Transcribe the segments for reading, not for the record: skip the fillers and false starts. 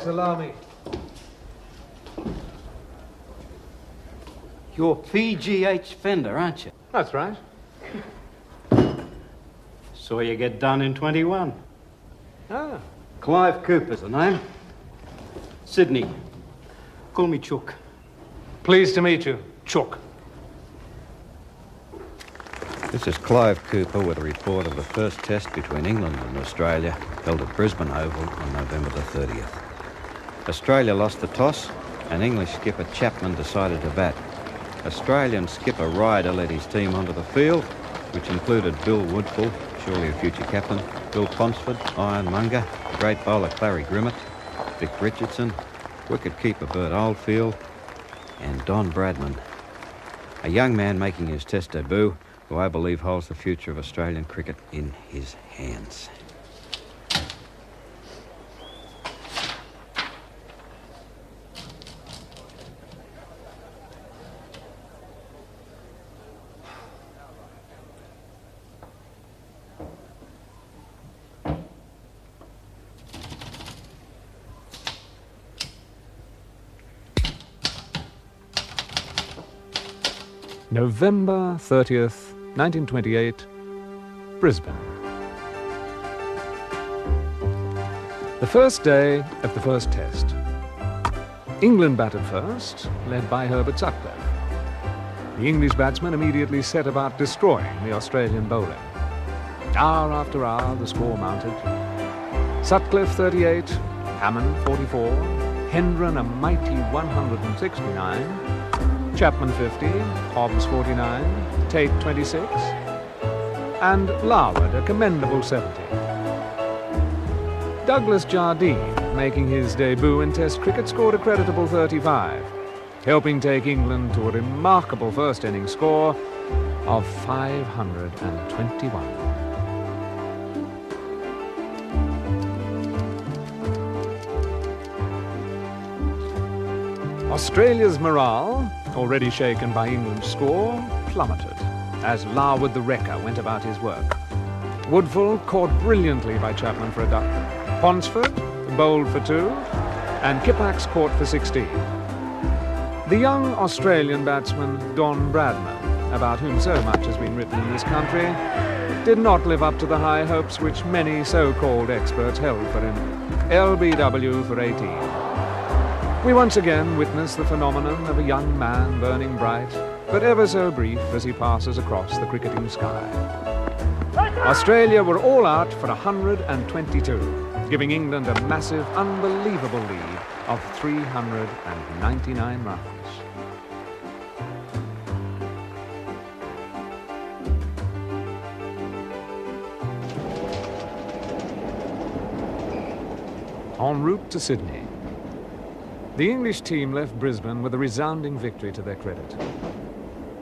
salami. You're PGH Fender, aren't you? That's right. Saw you get done in 21. Ah. Clive Cooper's the name. Sydney. Call me Chook. Pleased to meet you, Chook. This is Clive Cooper with a report of the first test between England and Australia, held at Brisbane Oval on November the 30th. Australia lost the toss, and English skipper Chapman decided to bat. Australian skipper Ryder led his team onto the field, which included Bill Woodfull, surely a future captain, Bill Ponsford, Ironmonger, the great bowler Clary Grimmett, Vic Richardson, wicket-keeper Bert Oldfield, and Don Bradman, a young man making his test debut, who I believe holds the future of Australian cricket in his hands. November 30th, 1928, Brisbane. The first day of the first test. England batted first, led by Herbert Sutcliffe. The English batsmen immediately set about destroying the Australian bowling. Hour after hour, the score mounted. Sutcliffe 38, Hammond 44, Hendren a mighty 169, Chapman 50, Hobbs 49, Tate 26, and Larwood a commendable 70. Douglas Jardine, making his debut in Test cricket, scored a creditable 35, helping take England to a remarkable first innings score of 521. Australia's morale, already shaken by England's score, plummeted as Larwood the wrecker went about his work. Woodfull caught brilliantly by Chapman for a duck. Ponsford bowled for 2, and Kippax caught for 16. The young Australian batsman Don Bradman, about whom so much has been written in this country, did not live up to the high hopes which many so-called experts held for him. LBW for 18. We once again witness the phenomenon of a young man burning bright, but ever so brief as he passes across the cricketing sky. Australia were all out for 122, giving England a massive, unbelievable lead of 399 runs. En route to Sydney, the English team left Brisbane with a resounding victory to their credit.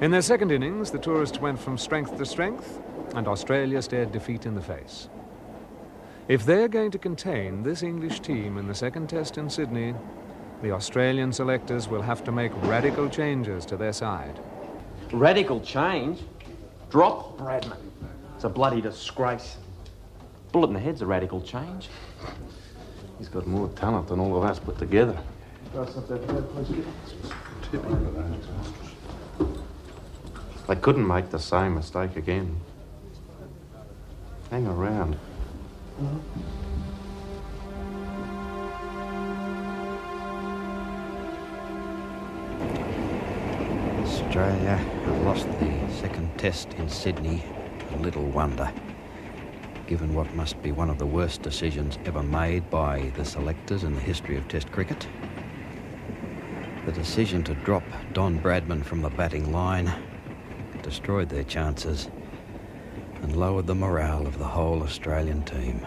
In their second innings, the tourists went from strength to strength, and Australia stared defeat in the face. If they're going to contain this English team in the second test in Sydney, the Australian selectors will have to make radical changes to their side. Radical change? Drop Bradman. It's a bloody disgrace. Bullet in the head's a radical change. He's got more talent than all of us put together. They couldn't make the same mistake again. Hang around. Australia have lost the second test in Sydney, and little wonder, given what must be one of the worst decisions ever made by the selectors in the history of Test cricket. The decision to drop Don Bradman from the batting line destroyed their chances and lowered the morale of the whole Australian team.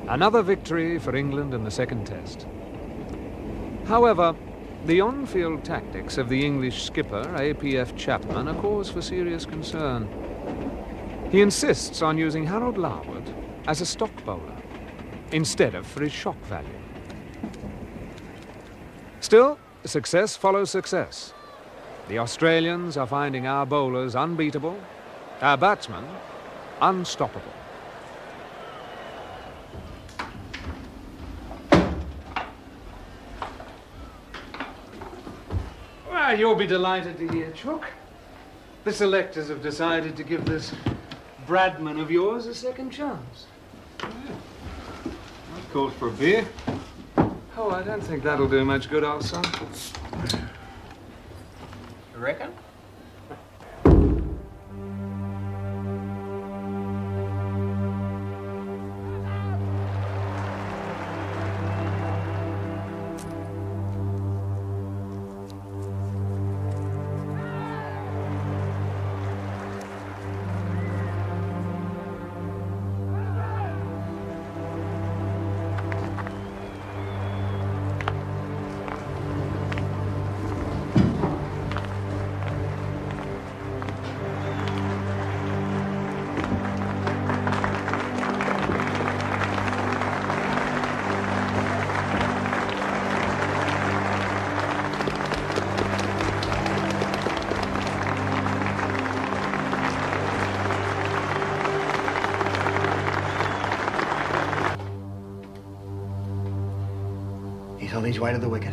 Another victory for England in the second test. However, the on-field tactics of the English skipper, APF Chapman, are cause for serious concern. He insists on using Harold Larwood as a stock bowler instead of for his shock value. Still, success follows success. The Australians are finding our bowlers unbeatable, our batsmen unstoppable. Why, you'll be delighted to hear, Chook. The selectors have decided to give this Bradman of yours a second chance. That calls for a beer. Oh, I don't think that'll do much good, old son. You reckon? He's on his way to the wicket.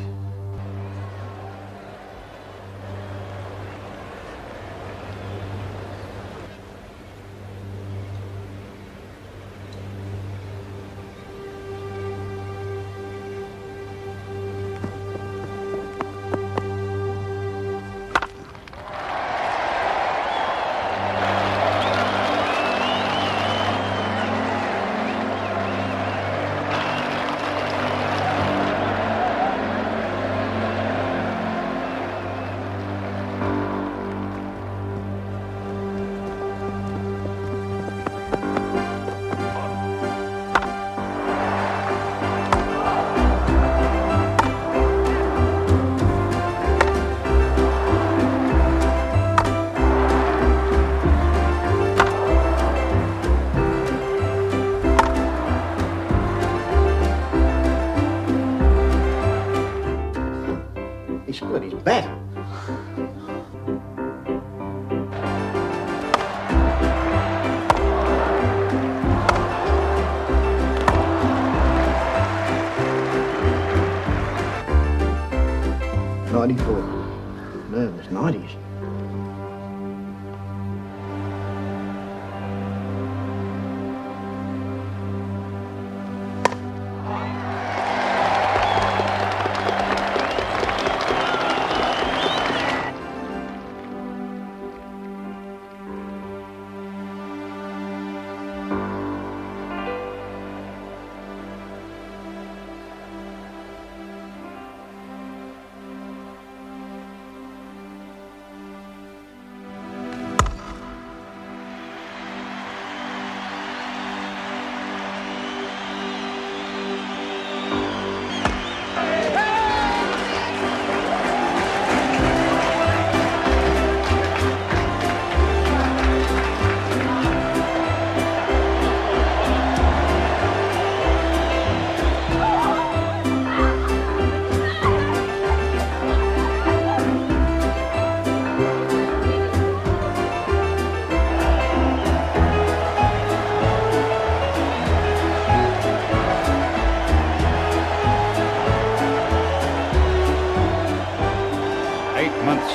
He split his bat. '94. Nervous 90s.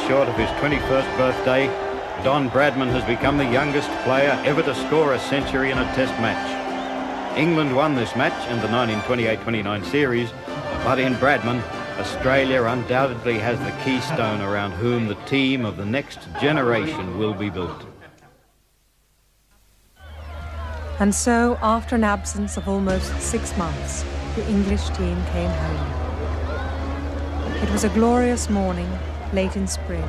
Short of his 21st birthday, Don Bradman has become the youngest player ever to score a century in a test match. England won this match in the 1928-29 series, but in Bradman, Australia undoubtedly has the keystone around whom the team of the next generation will be built. And so, after an absence of almost 6 months, the English team came home. It was a glorious morning, late in spring,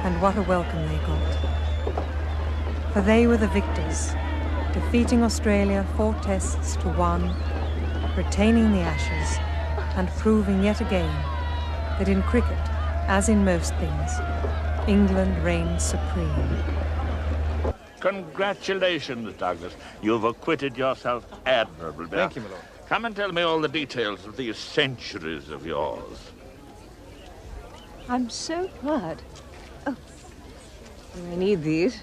and what a welcome they got. For they were the victors, defeating Australia 4 tests to 1, retaining the Ashes, and proving yet again that in cricket, as in most things, England reigns supreme. Congratulations, Douglas. You've acquitted yourself admirably. Thank you, my lord. Come and tell me all the details of these centuries of yours. I'm so glad. Oh, I need these.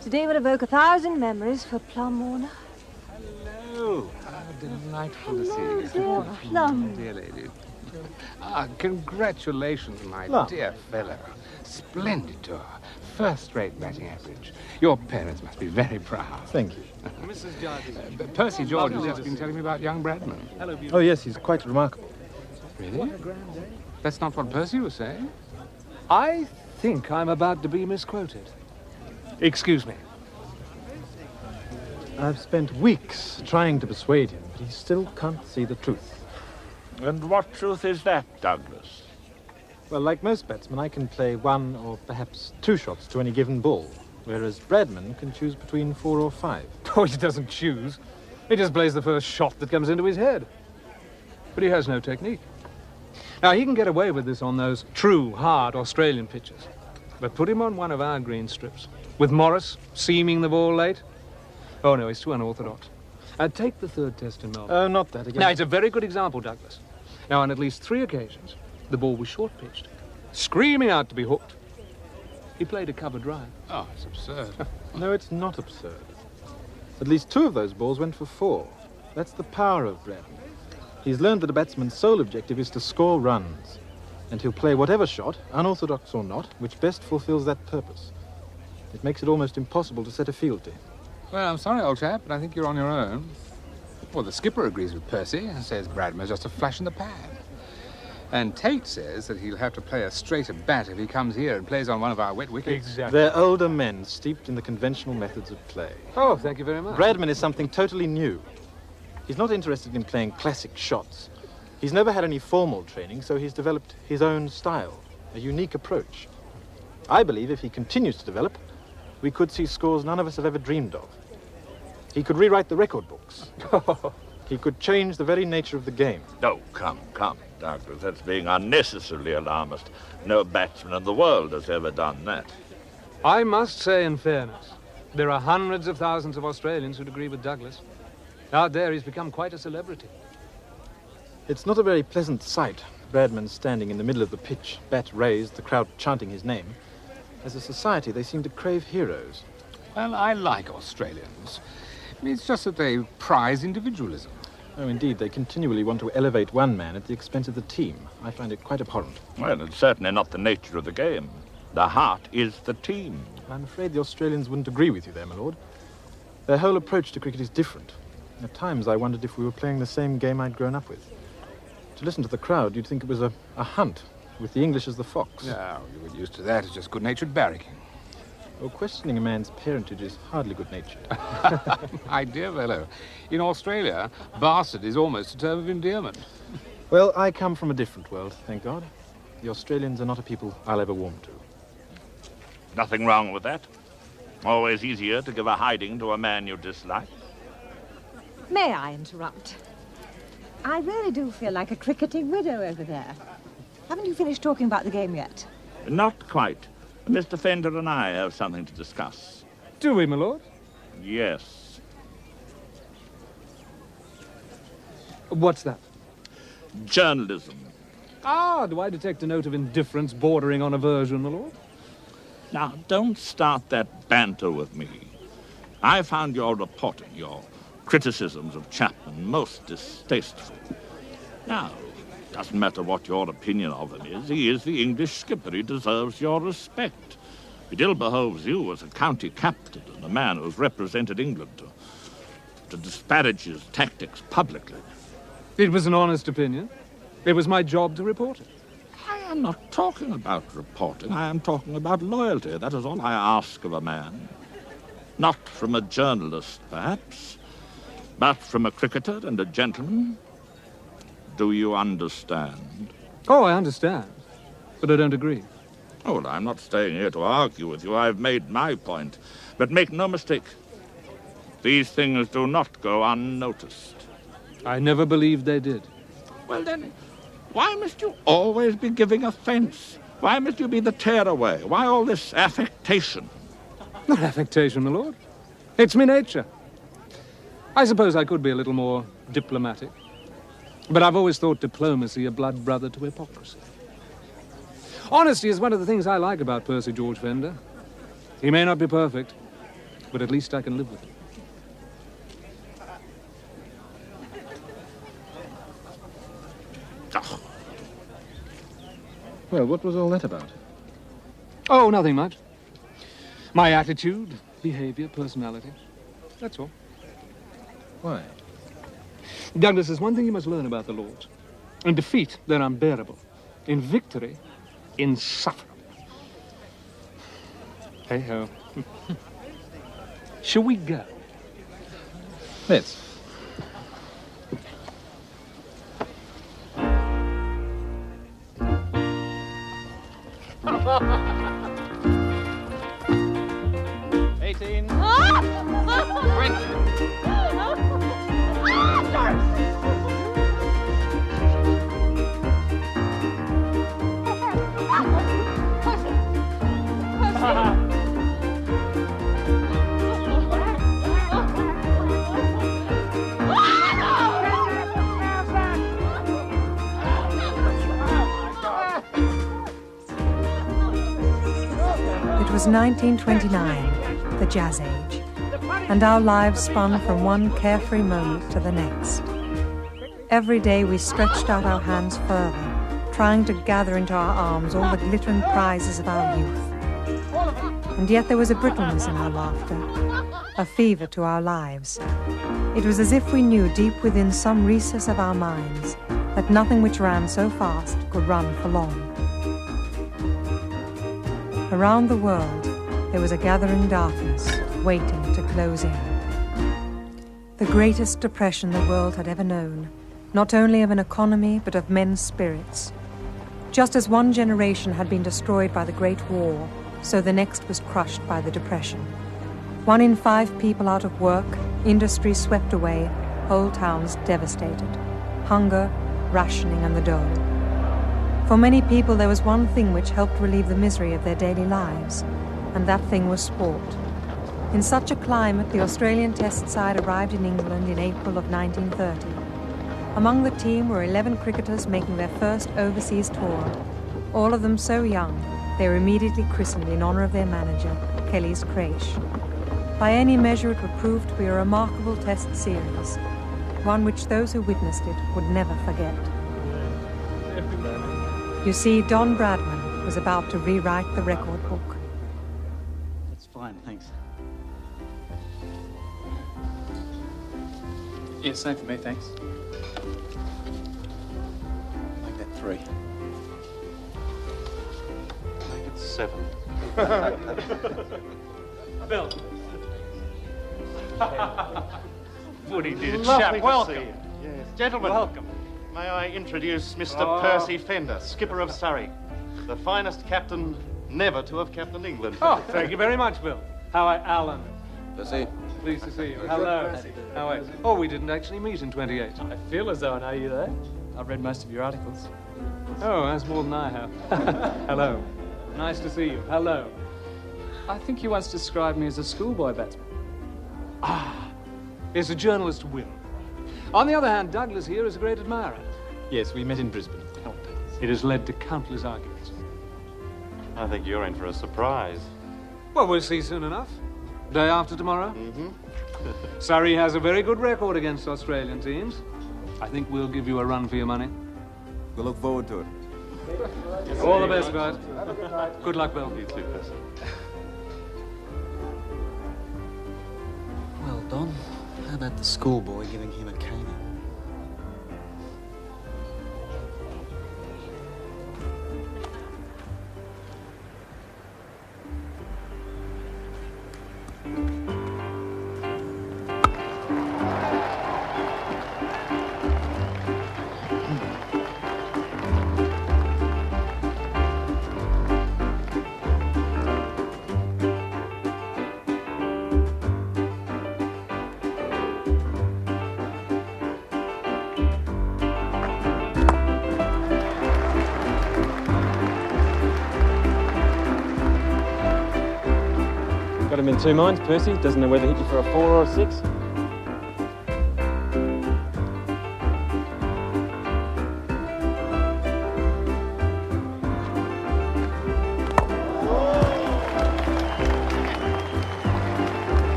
Today will evoke 1,000 memories for Plum Warner. Hello. How delightful to see you. Dear Plum. Dear lady. Congratulations, my Look. dear fellow. Splendid tour. First-rate batting average. Your parents must be very proud. Thank you. Percy George has just been telling me about young Bradman. Oh, yes, he's quite remarkable. Really? That's not what Percy was saying. I think I'm about to be misquoted. Excuse me. I've spent weeks trying to persuade him, but he still can't see the truth. And what truth is that, Douglas? Well, like most batsmen, I can play 1 or perhaps 2 shots to any given ball, whereas Bradman can choose between 4 or 5. Oh, he doesn't choose. He just plays the first shot that comes into his head. But he has no technique. Now, he can get away with this on those true, hard Australian pitches. But put him on one of our green strips, with Morris seaming the ball late. Oh, no, he's too unorthodox. Take the third test in Melbourne. Oh, not that again. Now, it's a very good example, Douglas. Now, on at least 3 occasions, the ball was short-pitched, screaming out to be hooked. He played a cover drive. Oh, it's absurd. No, it's not absurd. At least 2 of those balls went for 4. That's the power of Bradman. He's learned that a batsman's sole objective is to score runs, and he'll play whatever shot, unorthodox or not, which best fulfills that purpose. It makes it almost impossible to set a field to him. Well, I'm sorry, old chap, but I think you're on your own. Well, the skipper agrees with Percy and says Bradman's just a flash in the pan. And Tate says that he'll have to play a straighter bat if he comes here and plays on one of our wet wickets. Exactly. They're older men, steeped in the conventional methods of play. Oh, thank you very much. Bradman is something totally new. He's not interested in playing classic shots. He's never had any formal training, so he's developed his own style, a unique approach. I believe if he continues to develop, we could see scores none of us have ever dreamed of. He could rewrite the record books. He could change the very nature of the game. Oh, come, Douglas. That's being unnecessarily alarmist. No batsman in the world has ever done that. I must say, in fairness, there are hundreds of thousands of Australians who'd agree with Douglas. Out there, he's become quite a celebrity. It's not a very pleasant sight, Bradman standing in the middle of the pitch, bat raised, the crowd chanting his name. As a society, they seem to crave heroes. Well, I like Australians. It's just that they prize individualism. Oh, indeed, they continually want to elevate one man at the expense of the team. I find it quite abhorrent. Well, it's certainly not the nature of the game. The heart is the team. I'm afraid the Australians wouldn't agree with you there, my lord. Their whole approach to cricket is different. At times, I wondered if we were playing the same game I'd grown up with. To listen to the crowd, you'd think it was a hunt, with the English as the fox. No, you were used to that. It's just good-natured barracking. Oh, questioning a man's parentage is hardly good-natured. My dear fellow, in Australia, bastard is almost a term of endearment. Well, I come from a different world, thank God. The Australians are not a people I'll ever warm to. Nothing wrong with that. Always easier to give a hiding to a man you dislike. May I interrupt? I really do feel like a cricketing widow over there. Haven't you finished talking about the game yet? Not quite. Mr. Fender and I have something to discuss. Do we, my lord? Yes. What's that? Journalism. Ah, do I detect a note of indifference bordering on aversion, my lord? Now, don't start that banter with me. I found your reporting, your criticisms of Chapman, most distasteful. Now, doesn't matter what your opinion of him is. He is the English skipper. He deserves your respect. It ill behoves you as a county captain and a man who's represented England to disparage his tactics publicly. It was an honest opinion. It was my job to report it. I am not talking about reporting. I am talking about loyalty. That is all I ask of a man. Not from a journalist, perhaps, but from a cricketer and a gentleman. Do you understand? Oh, I understand, but I don't agree. Oh, well, I'm not staying here to argue with you. I've made my point. But make no mistake, these things do not go unnoticed. I never believed they did. Well, then, why must you always be giving offense? Why must you be the tearaway? Why all this affectation? Not affectation, my lord. It's me nature. I suppose I could be a little more diplomatic. But I've always thought diplomacy a blood brother to hypocrisy. Honesty is one of the things I like about Percy George Fender. He may not be perfect, but at least I can live with him. Oh, Well, what was all that about? Oh, nothing much. My attitude, behavior, personality. That's all. Why? Douglas, there's one thing you must learn about the Lords. In defeat, they're unbearable. In victory, insufferable. Hey-ho. Shall we go? Let's. It was 1929, the Jazz Age, and our lives spun from one carefree moment to the next. Every day we stretched out our hands further, trying to gather into our arms all the glittering prizes of our youth. And yet there was a brittleness in our laughter, a fever to our lives. It was as if we knew deep within some recess of our minds that nothing which ran so fast could run for long. Around the world, there was a gathering darkness, waiting to close in. The greatest depression the world had ever known, not only of an economy, but of men's spirits. Just as one generation had been destroyed by the Great War, so the next was crushed by the Depression. 1 in 5 people out of work, industry swept away, whole towns devastated. Hunger, rationing, and the dole. For many people, there was one thing which helped relieve the misery of their daily lives, and that thing was sport. In such a climate, the Australian Test side arrived in England in April of 1930. Among the team were 11 cricketers making their first overseas tour, all of them so young they were immediately christened in honour of their manager, Kelly's Crache. By any measure, it would prove to be a remarkable Test series, one which those who witnessed it would never forget. You see, Don Bradman was about to rewrite the record book. That's fine, thanks. Yeah, same for me, thanks. Make that 3. Make it 7. Bill. Woody did. Lovely Chap, to welcome. see you. Yes. Gentlemen, Welcome. may I introduce Mr. Percy Fender, skipper of Surrey, the finest captain never to have captained England. Oh, thank you very much, Bill. How are Alan? Percy. Pleased to see you. Hello. How are you? Oh, we didn't actually meet in 28. I feel as though I know you, though. I've read most of your articles. Oh, that's more than I have. Hello. Nice to see you. Hello. I think you once described me as a schoolboy batsman. Ah, it's a journalist's whim. On the other hand, Douglas here is a great admirer. Yes, we met in Brisbane. It has led to countless arguments. I think you're in for a surprise. Well, we'll see soon enough. Day after tomorrow. Mm-hmm. Surrey has a very good record against Australian teams. I think we'll give you a run for your money. We'll look forward to it. All the best, guys. Good luck, Bill. You too, Percy. Well, Don, how about the schoolboy giving him a caning? Got him in 2 minds, Percy. Doesn't know whether to hit you for a 4 or a 6.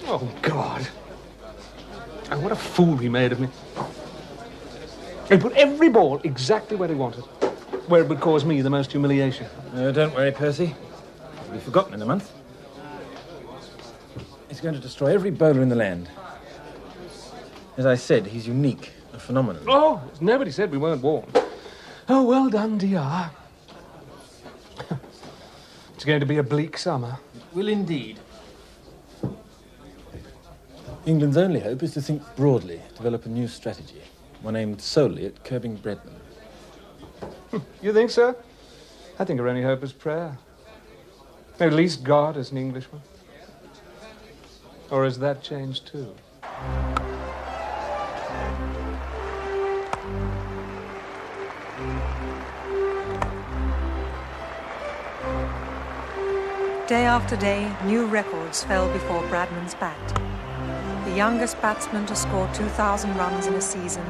Oh, God. Oh, what a fool he made of me. He put every ball exactly where he wanted, where it would cause me the most humiliation. Don't worry, Percy. It'll be forgotten in a month. He's going to destroy every bowler in the land. As I said, he's unique, a phenomenon. Oh, nobody said we weren't warned. Oh, well done, DR. It's going to be a bleak summer. It will indeed. England's only hope is to think broadly, develop a new strategy, one aimed solely at curbing Bredman. You think so? I think our only hope is prayer. At least God is an Englishman. Or has that changed too? Day after day, new records fell before Bradman's bat. The youngest batsman to score 2,000 runs in a season,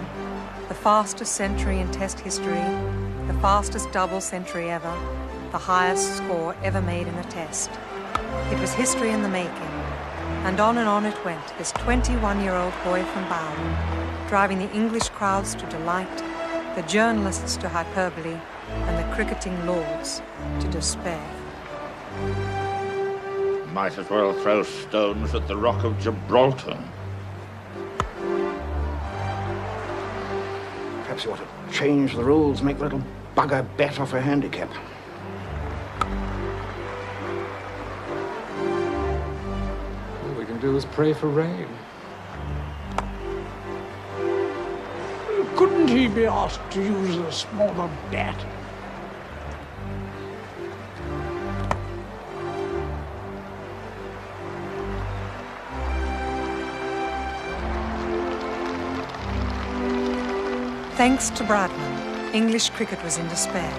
the fastest century in Test history, the fastest double century ever, the highest score ever made in a Test. It was history in the making, and on it went, this 21-year-old boy from Bowden, driving the English crowds to delight, the journalists to hyperbole, and the cricketing lords to despair. Might as well throw stones at the Rock of Gibraltar. Perhaps you ought to change the rules, make the little bugger bet off a handicap. All we can do is pray for rain. Couldn't he be asked to use a smaller bat? Thanks to Bradman, English cricket was in despair.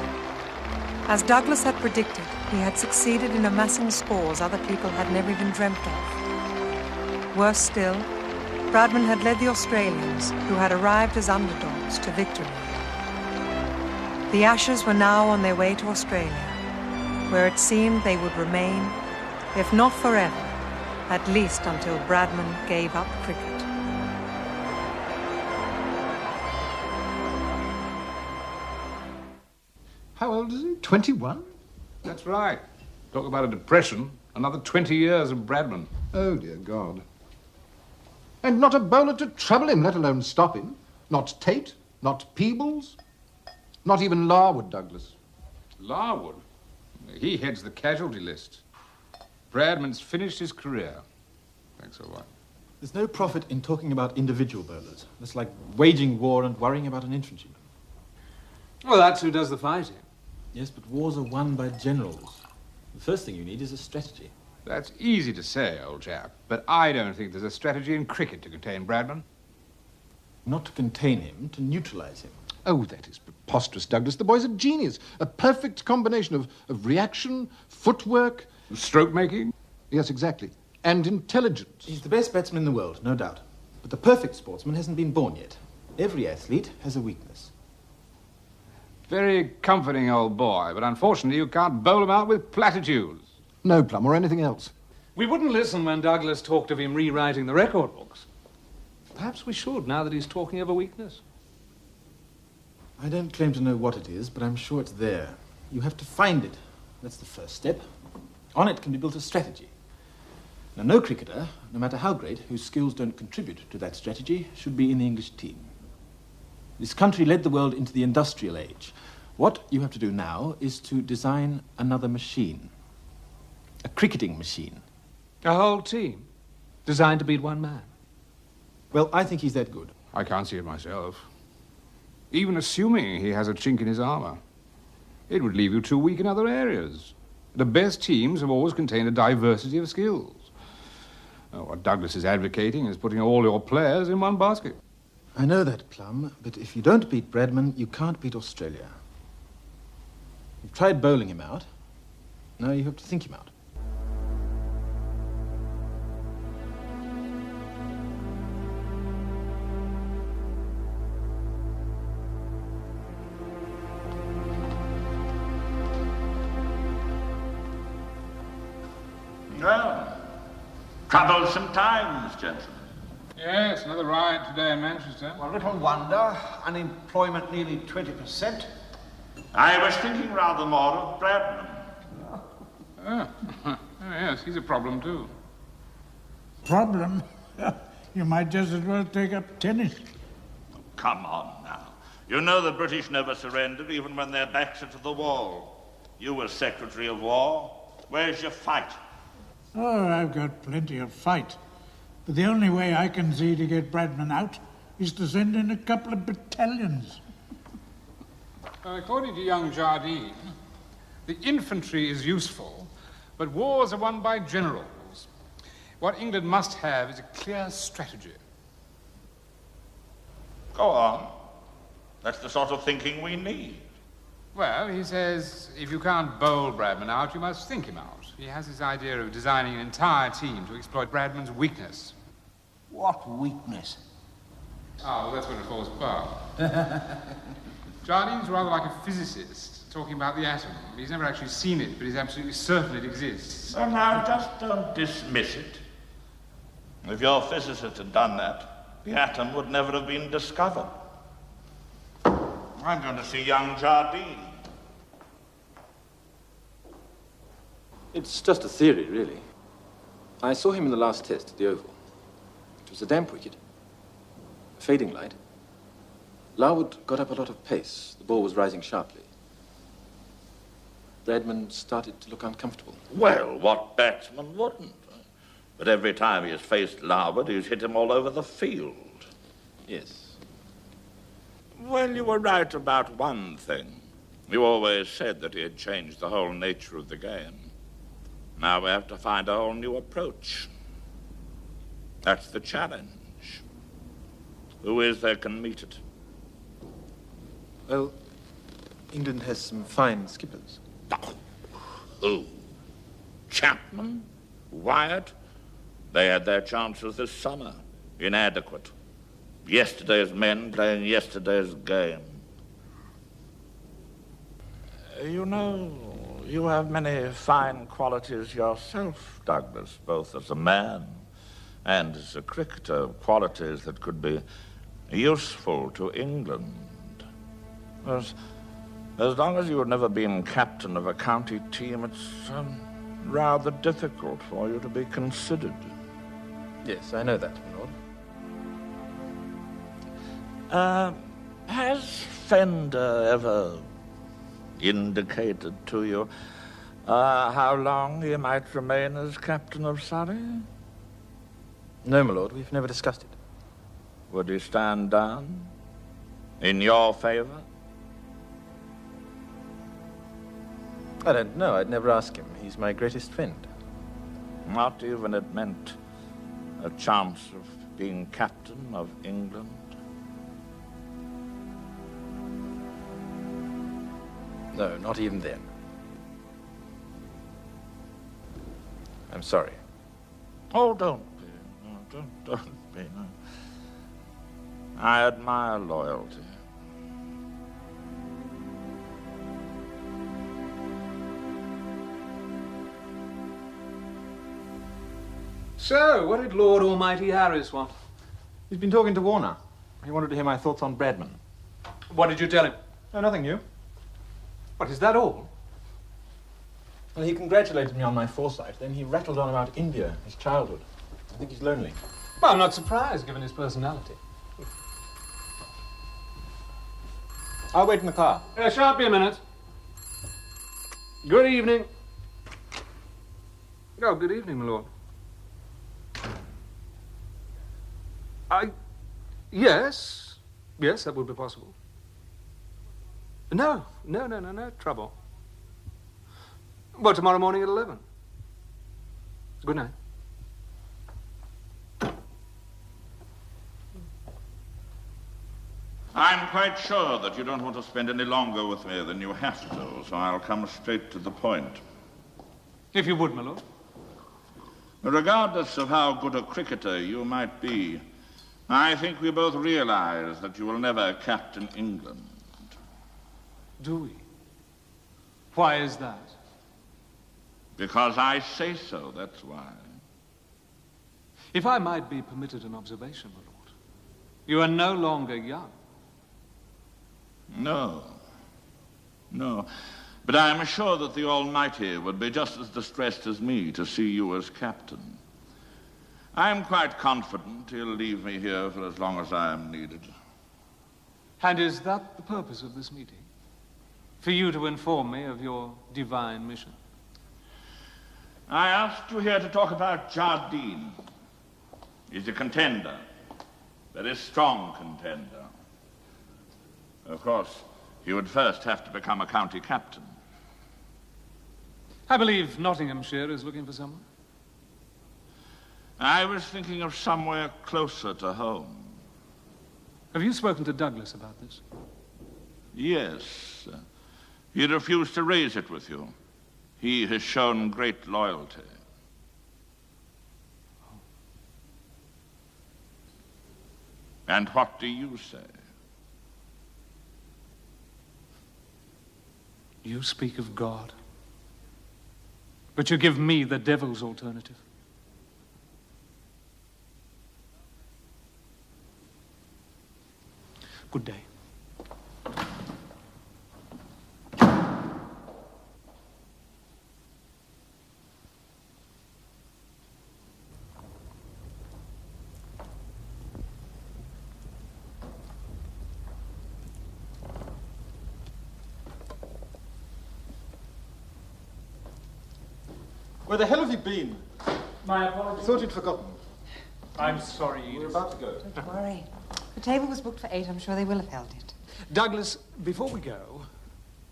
As Douglas had predicted, he had succeeded in amassing scores other people had never even dreamt of. Worse still, Bradman had led the Australians, who had arrived as underdogs, to victory. The Ashes were now on their way to Australia, where it seemed they would remain, if not forever, at least until Bradman gave up cricket. How old is he? 21? That's right. Talk about a depression. Another 20 years of Bradman. Oh, dear God. And not a bowler to trouble him, let alone stop him. Not Tate, not Peebles, not even Larwood, Douglas. Larwood? He heads the casualty list. Bradman's finished his career. Thanks a lot. There's no profit in talking about individual bowlers. It's like waging war and worrying about an infantryman. Well, that's who does the fighting. Yes, but wars are won by generals. The first thing you need is a strategy. That's easy to say, old chap, but I don't think there's a strategy in cricket to contain Bradman. Not to contain him, to neutralize him. Oh, that is preposterous, Douglas. The boy's a genius. A perfect combination of reaction, footwork... Stroke making? Yes, exactly. And intelligence. He's the best batsman in the world, no doubt. But the perfect sportsman hasn't been born yet. Every athlete has a weakness. Very comforting, old boy, but unfortunately you can't bowl him out with platitudes. No plum or anything else. We wouldn't listen when Douglas talked of him rewriting the record books. Perhaps we should, now that he's talking of a weakness. I don't claim to know what it is, but I'm sure it's there. You have to find it. That's the first step. On it can be built a strategy. Now, no cricketer, no matter how great, whose skills don't contribute to that strategy, should be in the English team. This country led the world into the industrial age. What you have to do now is to design another machine. A cricketing machine. A whole team, designed to beat one man. Well, I think he's that good. I can't see it myself. Even assuming he has a chink in his armour. It would leave you too weak in other areas. The best teams have always contained a diversity of skills. What Douglas is advocating is putting all your players in one basket. I know that, Plum, but if you don't beat Bradman, you can't beat Australia. You've tried bowling him out. Now you have to think him out. Troublesome times, gentlemen. Yes, another riot today in Manchester. Well, little wonder. Unemployment nearly 20%. I was thinking rather more of Bradman. Oh, yes, he's a problem too. Problem? You might just as well take up tennis. Come on now. You know the British never surrendered, even when their backs are to the wall. You were Secretary of War. Where's your fight? Oh, I've got plenty of fight. But the only way I can see to get Bradman out is to send in a couple of battalions. According to young Jardine, the infantry is useful, but wars are won by generals. What England must have is a clear strategy. Go on. That's the sort of thinking we need. Well, he says if you can't bowl Bradman out, you must think him out. He has this idea of designing an entire team to exploit Bradman's weakness. What weakness? Oh, well, that's what it falls apart. Jardine's rather like a physicist, talking about the atom. He's never actually seen it, but he's absolutely certain it exists. So now, just don't dismiss it. If your physicist had done that, the atom would never have been discovered. I'm going to see young Jardine. It's just a theory, really. I saw him in the last test at the Oval. It was a damp wicket, a fading light. Larwood got up a lot of pace. The ball was rising sharply. Bradman started to look uncomfortable. Well, what batsman wouldn't? But every time he has faced Larwood, he's hit him all over the field. Yes. Well, you were right about one thing. You always said that he had changed the whole nature of the game. Now we have to find a whole new approach. That's the challenge. Who is there can meet it? Well, England has some fine skippers. Who? Chapman? Wyatt? They had their chances this summer. Inadequate. Yesterday's men playing yesterday's game. You know, you have many fine qualities yourself, Douglas, both as a man and as a cricketer, qualities that could be useful to England. As long as you have never been captain of a county team, it's rather difficult for you to be considered. Yes, I know that, my lord. Has Fender ever indicated to you how long he might remain as captain of Surrey? No, my lord, we've never discussed it. Would he stand down? In your favor? I don't know. I'd never ask him. He's my greatest friend. Not even it meant a chance of being captain of England? No, not even then. I'm sorry. Oh, don't be. No, don't be. No. I admire loyalty. So, what did Lord Almighty Harris want? He's been talking to Warner. He wanted to hear my thoughts on Bradman. What did you tell him? No, nothing new. What, is that all? Well, he congratulated me on my foresight. Then he rattled on about India, his childhood. I think he's lonely. Well, I'm not surprised, given his personality. I'll wait in the car. Sharp be a minute. Good evening. Oh, good evening, my lord. Yes, that would be possible. No trouble. Well, tomorrow morning at 11. Good night. I'm quite sure that you don't want to spend any longer with me than you have to, so I'll come straight to the point. If you would, my lord. Regardless of how good a cricketer you might be, I think we both realize that you will never captain England. Do we? Why is that? Because I say so, that's why. If I might be permitted an observation, my lord, you are no longer young. No. No. But I am sure that the Almighty would be just as distressed as me to see you as captain. I am quite confident he'll leave me here for as long as I am needed. And is that the purpose of this meeting? For you to inform me of your divine mission? I asked you here to talk about Jardine. He's a contender. Very strong contender. Of course, he would first have to become a county captain. I believe Nottinghamshire is looking for someone. I was thinking of somewhere closer to home. Have you spoken to Douglas about this? Yes. He refused to raise it with you. He has shown great loyalty. And what do you say? You speak of God, but you give me the devil's alternative. Good day. Where the hell have you been? My apologies. Thought you'd forgotten. I'm sorry, Edith. We're about to go. Don't worry. The table was booked for 8. I'm sure they will have held it. Douglas, before we go,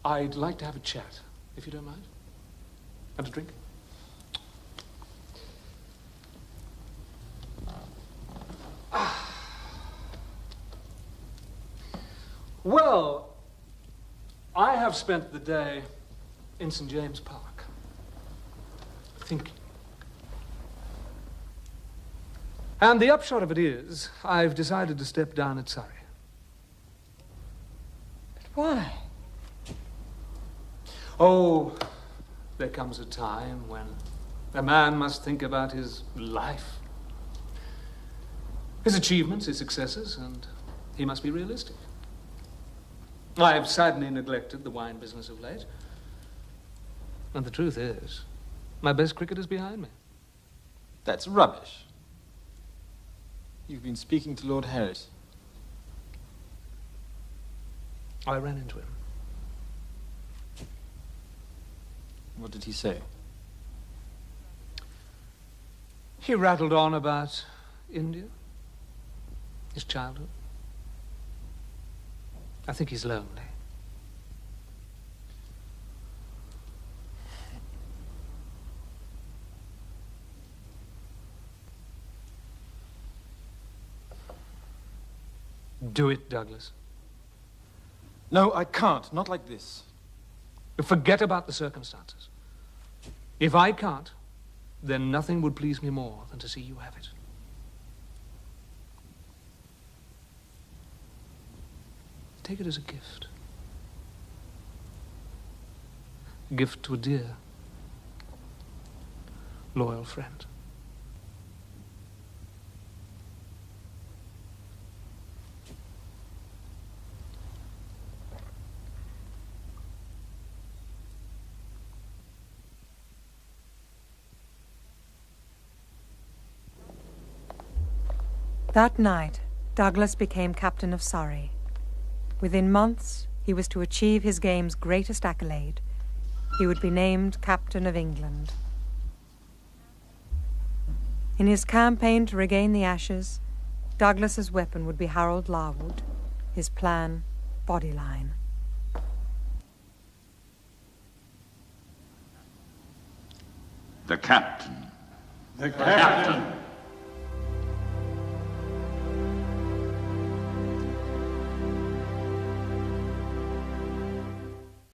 I'd like to have a chat, if you don't mind. And a drink? Well, I have spent the day in St. James Park, thinking. And the upshot of it is, I've decided to step down at Surrey. But why? Oh, there comes a time when a man must think about his life, his achievements, his successes, and he must be realistic. I've sadly neglected the wine business of late. And the truth is, my best cricket is behind me. That's rubbish. You've been speaking to Lord Harris. I ran into him. What did he say? He rattled on about India, his childhood. I think he's lonely. Do it, Douglas. No, I can't. Not like this. Forget about the circumstances. If I can't, then nothing would please me more than to see you have it. Take it as a gift. A gift to a dear, loyal friend. That night, Douglas became captain of Surrey. Within months, he was to achieve his game's greatest accolade. He would be named captain of England. In his campaign to regain the Ashes, Douglas's weapon would be Harold Larwood, his plan, Bodyline. The captain. The captain.